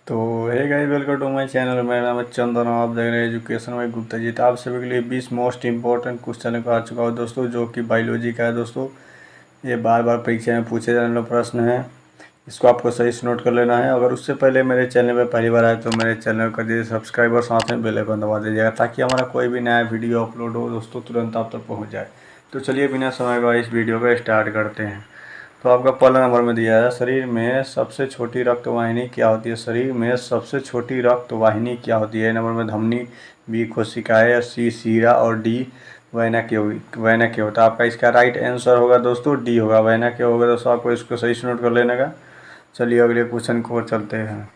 तो hey guys, welcome to my channel. मेरा नाम है चंदन और आप देख रहे हैं एजुकेशन बाय गुप्ता जी। तो आप सभी के लिए 20 मोस्ट इंपॉर्टेंट क्वेश्चन लेकर आ चुका हूँ दोस्तों, जो कि बायोलॉजी का है दोस्तों। ये बार बार परीक्षा में पूछे जाने वाला प्रश्न है। इसको आपको सही से नोट कर लेना है। अगर उससे पहले मेरे चैनल पर पहली बार आए तो मेरे चैनल को कर दीजिए सब्सक्राइब और साथ में बेल आइकन दबा दीजिएगा, ताकि हमारा कोई भी नया वीडियो अपलोड हो दोस्तों तुरंत आप तक पहुँच जाए। तो चलिए बिना समय गवाए इस वीडियो को स्टार्ट करते हैं। तो आपका पहला नंबर में दिया है, शरीर में सबसे छोटी रक्त वाहिनी क्या होती है। शरीर में सबसे छोटी रक्त वाहिनी क्या होती है। नंबर में धमनी, बी कोशिकाएं, सी सीरा और डी वेना के होता है। आपका इसका राइट आंसर होगा दोस्तों डी होगा, वेना के होगा दोस्तों। आपको इसको सही से नोट कर लेने का। चलिए अगले क्वेश्चन को चलते हैं।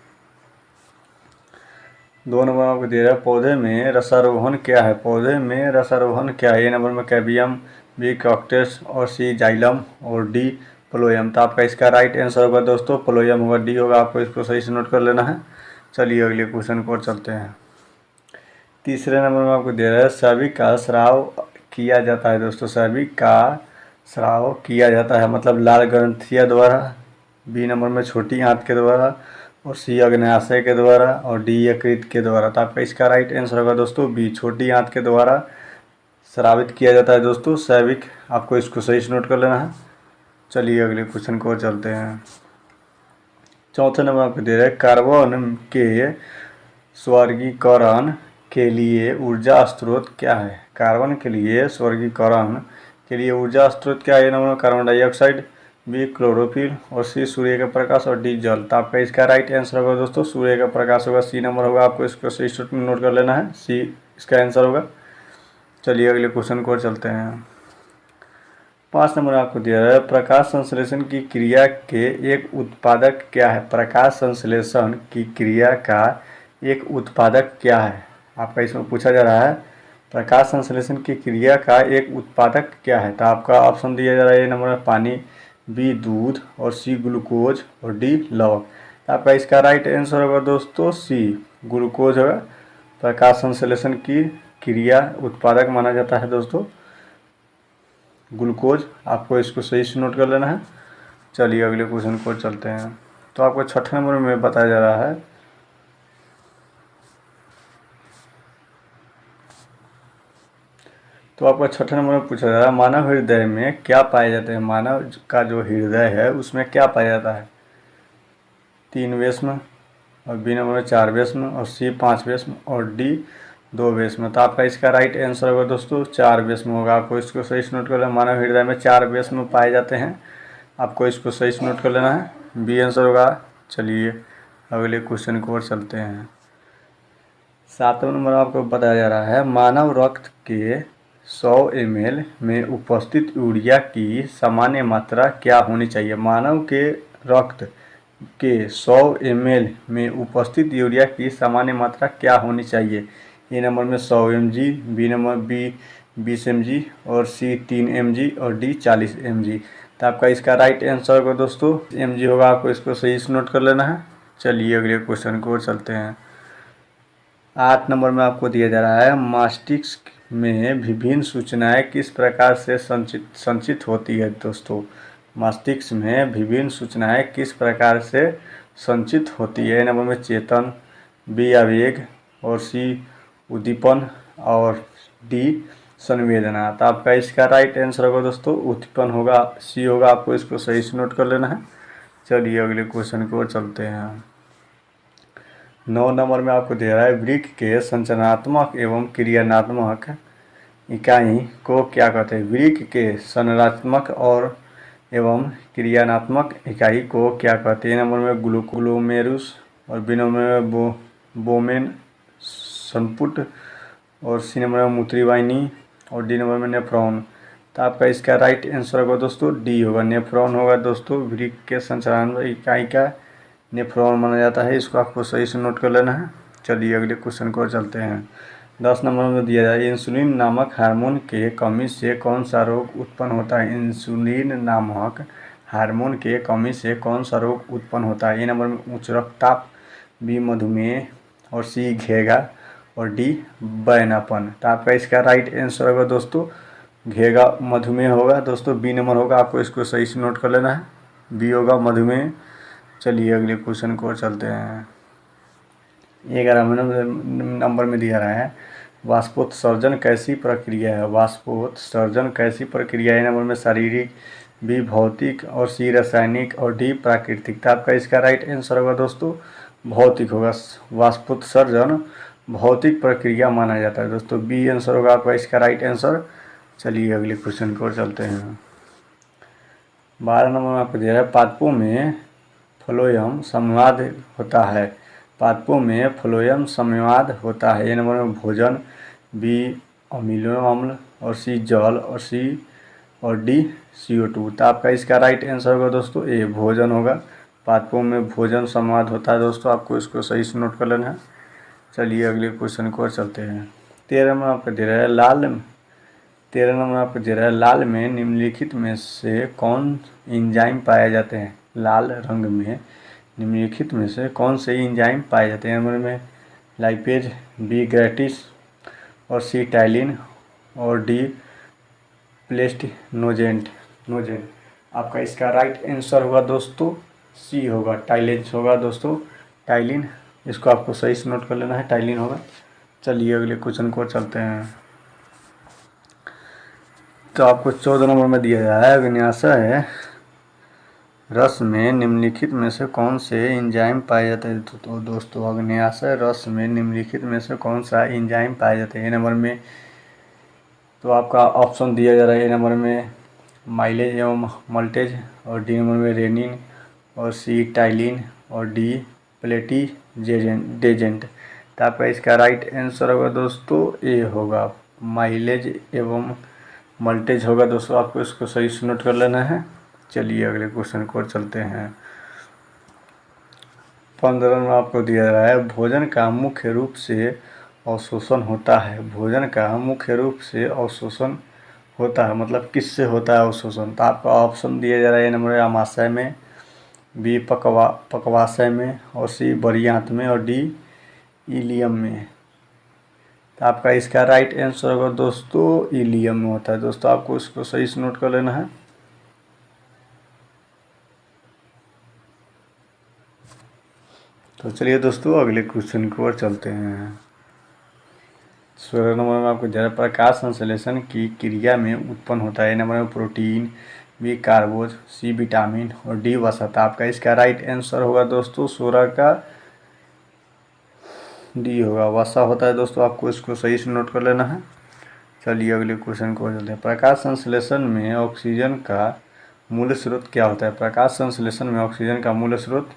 2 नंबर आपको दे रहा है, पौधे में रसारोहण क्या है। पौधे में रसारोहण क्या है। ए नंबर में कैबियम, बी कॉक्टेस और सी जाइलम और डी प्लोयम। तो आपका इसका राइट आंसर होगा दोस्तों प्लोयम होगा, डी होगा। आपको इसको सही से नोट कर लेना है। चलिए अगले क्वेश्चन को चलते हैं। तीसरे नंबर में आपको दे रहा है, सभी का स्राव किया जाता है दोस्तों। सभी का स्राव किया जाता है मतलब लाल ग्रंथिया द्वारा, बी नंबर में छोटी आंत के द्वारा और सी अग्न्याशय के द्वारा और डी यकृत के द्वारा। तो आपका इसका राइट आंसर होगा दोस्तों बी, छोटी आंत के द्वारा स्रावित किया जाता है दोस्तों सैविक। आपको इसको सही से नोट कर लेना है। चलिए अगले क्वेश्चन को चलते हैं। चौथे नंबर आपको दे रहे हैं, कार्बन के स्वर्गीकरण के लिए ऊर्जा स्रोत क्या है। कार्बन के लिए स्वर्गीकरण के लिए ऊर्जा स्रोत क्या है। Number carbon dioxide, B chlorophyll और सी सूर्य का प्रकाश और डी जल। तो आपका इसका राइट आंसर होगा दोस्तों सूर्य का प्रकाश होगा, सी नंबर होगा। आपको इसको सही नोट कर लेना है, सी इसका आंसर होगा। चलिए अगले क्वेश्चन को चलते हैं। 5 नंबर आपको दिया है, प्रकाश संश्लेषण की क्रिया के एक उत्पादक क्या है। प्रकाश संश्लेषण की क्रिया का एक उत्पादक क्या है। आपका इसमें पूछा जा रहा है, प्रकाश संश्लेषण की क्रिया का एक उत्पादक क्या है। तो आपका ऑप्शन दिया जा रहा है, ए नंबर में पानी, बी दूध और सी ग्लूकोज और डी लवक। तो आपका इसका राइट आंसर होगा दोस्तों सी ग्लूकोज होगा। प्रकाश संश्लेषण की क्रिया उत्पादक माना जाता है दोस्तों ग्लूकोज। आपको इसको सही से नोट कर लेना है। चलिए अगले क्वेश्चन को चलते हैं। तो आपको 6 नंबर में बताया जा रहा है, तो आपका 6 नंबर में पूछा जा रहा है, मानव हृदय में क्या पाए जाते हैं। मानव का जो हृदय है उसमें क्या पाया जाता है। 3 वेश्म और बी नंबर में 4 वेश्म और सी 5 वेश्म और डी 2 वेश्म। तो आपका इसका राइट आंसर होगा दोस्तों 4 वेश्म होगा। आपको इसको सही से नोट कर लेना, मानव हृदय में 4 वेश्म पाए जाते हैं। आपको इसको सही से नोट कर लेना है, बी आंसर होगा। चलिए अगले क्वेश्चन की ओर चलते हैं। 7 नंबर आपको बताया जा रहा है, मानव रक्त के 100 ml में उपस्थित यूरिया की सामान्य मात्रा क्या होनी चाहिए। मानव के रक्त के 100 ml में उपस्थित यूरिया की सामान्य मात्रा क्या होनी चाहिए। ए नंबर में 100 mg, B number B 20 mg और सी 3 mg और डी 40 mg। तो आपका इसका राइट आंसर होगा दोस्तों mg होगा। आपको इसको सही से नोट कर लेना है। चलिए अगले क्वेश्चन को चलते हैं। 8 नंबर में आपको दिया जा रहा है, मस्तिष्क में विभिन्न सूचनाएं किस प्रकार से संचित होती है दोस्तों। मस्तिष्क में विभिन्न सूचनाएं किस प्रकार से संचित होती है। नंबर में चेतन, बी आवेग और सी उद्दीपन और डी संवेदना। तो आपका इसका राइट आंसर होगा दोस्तों उद्दीपन होगा, सी होगा। आपको इसको सही से नोट कर लेना है। चलिए अगले क्वेश्चन की ओर चलते हैं। 9 नंबर में आपको दे रहा है, वृक्क के संरचनात्मक एवं क्रियात्मक इकाई को क्या कहते हैं। वृक्क के संरचनात्मक और एवं क्रियात्मक इकाई को क्या कहते हैं। नंबर में ग्लूमेरुलस और बी नंबर में बोमेन संपुट और सी नंबर में मूत्रिवाहिनी और डी नंबर में नेफ्रॉन। तो आपका इसका राइट आंसर होगा दोस्तों डी होगा, नेफ्रॉन होगा दोस्तों। वृक्क के संरचनात्मक इकाई का नेफ्रॉन माना जाता है। इसको आपको सही से नोट कर लेना है। चलिए अगले क्वेश्चन को चलते हैं। 10 नंबर में दिया जाए, इंसुलिन नामक हार्मोन के कमी से कौन सा रोग उत्पन्न होता है। इंसुलिन नामक हार्मोन के कमी से कौन सा रोग उत्पन्न होता है। ए नंबर में उच्च रक्तचाप, बी मधुमेह और सी घेगा और डी बैनापन। तो आपका इसका राइट आंसर होगा दोस्तों घेगा मधुमेह होगा दोस्तों, बी नंबर होगा। आपको इसको सही से नोट कर लेना है, बी होगा मधुमेह। चलिए अगले क्वेश्चन को चलते हैं। 11वें नंबर में दिया रहा है वाष्पोत्सर्जन कैसी प्रक्रिया है। वाष्पोत्सर्जन कैसी प्रक्रिया है नंबर में शारीरिक, बी भौतिक और सी रासायनिक और डी प्राकृतिक। तो आपका इसका राइट आंसर होगा दोस्तों भौतिक होगा। वाष्पोत्सर्जन भौतिक प्रक्रिया माना जाता है दोस्तों, बी आंसर होगा आपका इसका राइट आंसर। चलिए अगले क्वेश्चन की ओर चलते हैं। 12 नंबर में आपको दिया है पादपों में फ्लोएम संवाद होता है। पादपों में फ्लोएम संवाद होता है। ये नंबर में भोजन, बी अमीनो अम्ल और सी जल और सी और डी CO2। तो आपका इसका राइट आंसर होगा दोस्तों ए भोजन होगा। पादपों में भोजन संवाद होता है दोस्तों, आपको इसको सही से नोट कर लेना है। चलिए अगले क्वेश्चन की ओर चलते हैं। 13 में आपको दे रहा है लाल में निम्नलिखित में से कौन एंजाइम पाए जाते हैं। लाल रंग में निम्नलिखित में से कौन से एंजाइम पाए जाते हैं। नंबर में लाइपेज, बी ग्रेटिस और सी टाइलिन और डी प्लेस्टिनोजेंट। आपका इसका राइट आंसर होगा दोस्तों सी होगा, टाइलिन होगा दोस्तों, टाइलिन। इसको आपको सही से नोट कर लेना है, टाइलिन होगा। चलिए अगले क्वेश्चन को चलते हैं। तो आपको 14 नंबर में दिया गया है अग्न्याशय रस में निम्नलिखित में से कौन से एंजाइम पाए जाते हैं। तो दोस्तों अग्न्याशय रस में निम्नलिखित में से कौन सा एंजाइम पाए जाते हैं। ए नंबर में तो आपका ऑप्शन दिया जा रहा है। ए नंबर में माइलेज एवं मल्टेज और डी नंबर में रेनिन और सी टाइलिन और डी प्लेटिडेजेंट। तो आपका इसका राइट आंसर होगा दोस्तों ए होगा, माइलेज एवं मल्टेज होगा दोस्तों, आपको इसको सही से नोट कर लेना है। चलिए अगले क्वेश्चन को चलते हैं। 15 में आपको दिया रहा है भोजन का मुख्य रूप से अवशोषण होता है। भोजन का मुख्य रूप से अवशोषण होता है मतलब किससे होता है अवशोषण। तो आपका ऑप्शन दिया जा रहा है। नंबर आमाशय में, बी पकवाशय में और सी बरियात में और डी इलियम में। तो आपका इसका राइट आंसर होगा दोस्तों इलियम में होता है दोस्तों, आपको इसको सही से नोट कर लेना है। तो चलिए दोस्तों अगले क्वेश्चन की ओर चलते हैं। 16 नंबर में आपको जरा प्रकाश संश्लेषण की क्रिया में उत्पन्न होता है। नंबर में प्रोटीन, बी कार्बोज, सी विटामिन और डी वसा। आपका इसका राइट आंसर होगा दोस्तों 16 का डी होगा, वसा होता है दोस्तों, आपको इसको सही से नोट कर लेना है। चलिए अगले क्वेश्चन को चलते हैं। प्रकाश संश्लेषण में ऑक्सीजन का मूल स्रोत क्या होता है। प्रकाश संश्लेषण में ऑक्सीजन का मूल स्रोत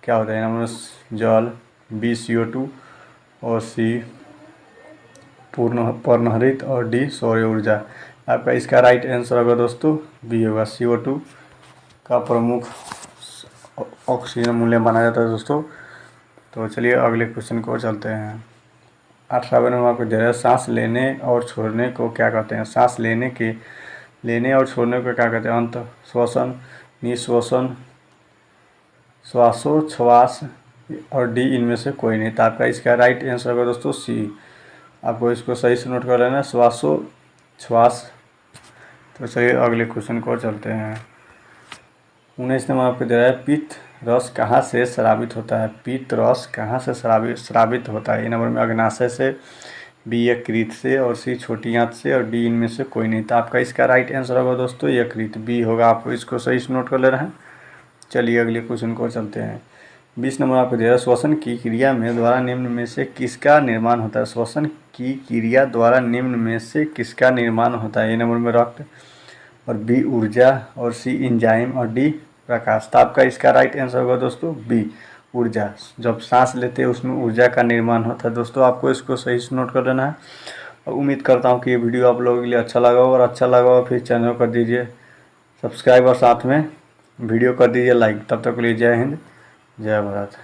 क्या होता है। नंबर जल, बी CO2 और सी पर्णहरित और डी सौर ऊर्जा। आपका इसका राइट आंसर होगा दोस्तों बी होगा, CO2 का प्रमुख ऑक्सीजन मूल्य माना जाता है दोस्तों। तो चलिए अगले क्वेश्चन को चलते हैं। 18वें नंबर आपको दे रहा है सांस लेने और छोड़ने को क्या कहते हैं। सांस लेने और छोड़ने को क्या कहते हैं। अंत श्वसन, निश्वसन, श्वासोच्छ्वास और डी इनमें से कोई नहीं। तो आपका इसका राइट आंसर होगा दोस्तों सी, आपको इसको सही से नोट कर लेना है, श्वासोच्छ्वास। तो चलिए अगले क्वेश्चन को चलते हैं। 19 नंबर आपको दे रहा है पित्त रस कहाँ से स्रावित होता है। पित्त रस कहाँ से स्रावित होता है। ए नंबर में अग्न्याशय से, बी यकृत से और सी छोटी आंत से और डी इनमें से कोई नहीं। तो आपका इसका राइट आंसर होगा दोस्तों यकृत, बी होगा, आपको इसको सही से नोट कर ले रहे हैं। चलिए अगले क्वेश्चन को चलते हैं। 20 नंबर आपको दे रहा है श्वसन की क्रिया में द्वारा निम्न में से किसका निर्माण होता है। श्वसन की क्रिया द्वारा निम्न में से किसका निर्माण होता है। ए नंबर में रक्त और बी ऊर्जा और सी एंजाइम और डी प्रकाश। तो आपका इसका राइट आंसर होगा दोस्तों बी ऊर्जा। जब सांस लेते हैं उसमें ऊर्जा का निर्माण होता है दोस्तों, आपको इसको सही से नोट कर लेना है। और उम्मीद करता हूँ कि ये वीडियो आप लोगों के लिए अच्छा लगा हो, और अच्छा लगा हो फिर चैनल कर दीजिए सब्सक्राइब और साथ में वीडियो कर दीजिए लाइक। तब तक के लिए जय हिंद, जय भारत।